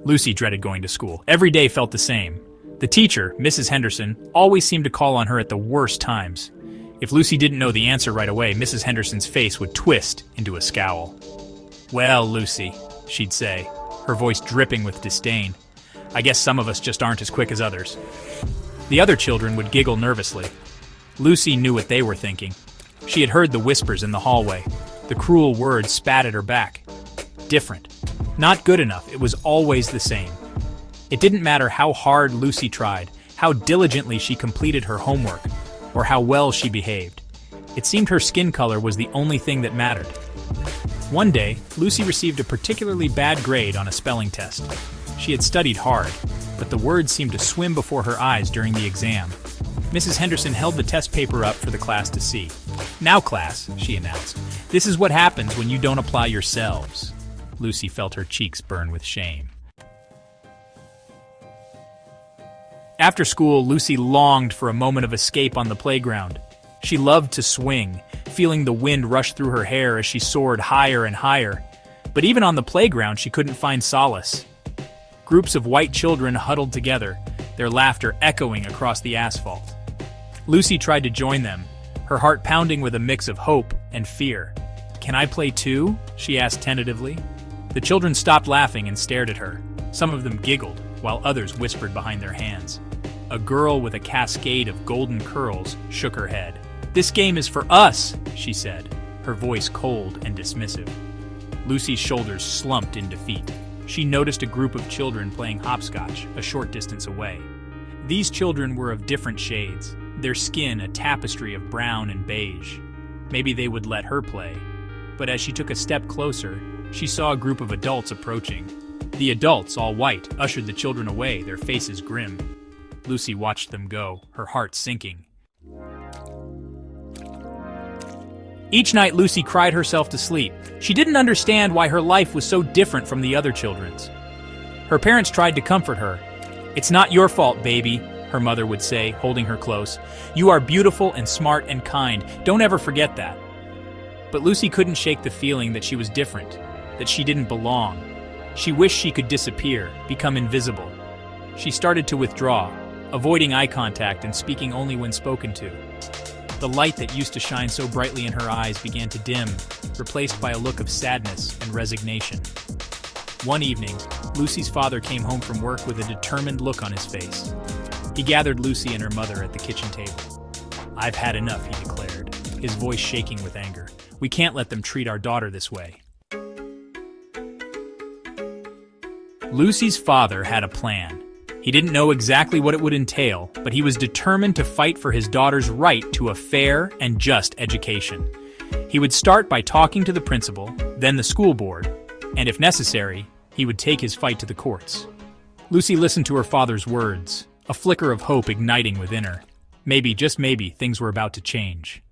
Lucy dreaded going to school. Every day felt the same. The teacher, Mrs. Henderson, always seemed to call on her at the worst times. If Lucy didn't know the answer right away, Mrs. Henderson's face would twist into a scowl. "Well, Lucy," she'd say, her voice dripping with disdain, "I guess some of us just aren't as quick as others." The other children would giggle nervously. Lucy knew what they were thinking. She had heard the whispers in the hallway. The cruel words spat at her back. Different. Not good enough. It was always the same. It didn't matter how hard Lucy tried, how diligently she completed her homework, or how well she behaved. It seemed her skin color was the only thing that mattered. One day, Lucy received a particularly bad grade on a spelling test. She had studied hard, but the words seemed to swim before her eyes during the exam. Mrs. Henderson held the test paper up for the class to see. "Now, class," she announced, "this is what happens when you don't apply yourselves." Lucy felt her cheeks burn with shame. After school, Lucy longed for a moment of escape on the playground. She loved to swing, feeling the wind rush through her hair as she soared higher and higher. But even on the playground, she couldn't find solace. Groups of white children huddled together, their laughter echoing across the asphalt. Lucy tried to join them, her heart pounding with a mix of hope and fear. "Can I play too?" she asked tentatively. The children stopped laughing and stared at her. Some of them giggled, while others whispered behind their hands. A girl with a cascade of golden curls shook her head. "This game is for us," she said, her voice cold and dismissive. Lucy's shoulders slumped in defeat. She noticed a group of children playing hopscotch a short distance away. These children were of different shades, their skin a tapestry of brown and beige. Maybe they would let her play. But as she took a step closer, she saw a group of adults approaching. The adults, all white, ushered the children away, their faces grim. Lucy watched them go, her heart sinking. Each night, Lucy cried herself to sleep. She didn't understand why her life was so different from the other children's. Her parents tried to comfort her. "It's not your fault, baby," her mother would say, holding her close. "You are beautiful and smart and kind. Don't ever forget that." But Lucy couldn't shake the feeling that she was different, that she didn't belong. She wished she could disappear, become invisible. She started to withdraw, avoiding eye contact and speaking only when spoken to. The light that used to shine so brightly in her eyes began to dim, replaced by a look of sadness and resignation. One evening, Lucy's father came home from work with a determined look on his face. He gathered Lucy and her mother at the kitchen table. "I've had enough," he declared, his voice shaking with anger. "We can't let them treat our daughter this way." Lucy's father had a plan. He didn't know exactly what it would entail, but he was determined to fight for his daughter's right to a fair and just education. He would start by talking to the principal, then the school board, and if necessary, he would take his fight to the courts. Lucy listened to her father's words, a flicker of hope igniting within her. Maybe, just maybe, things were about to change.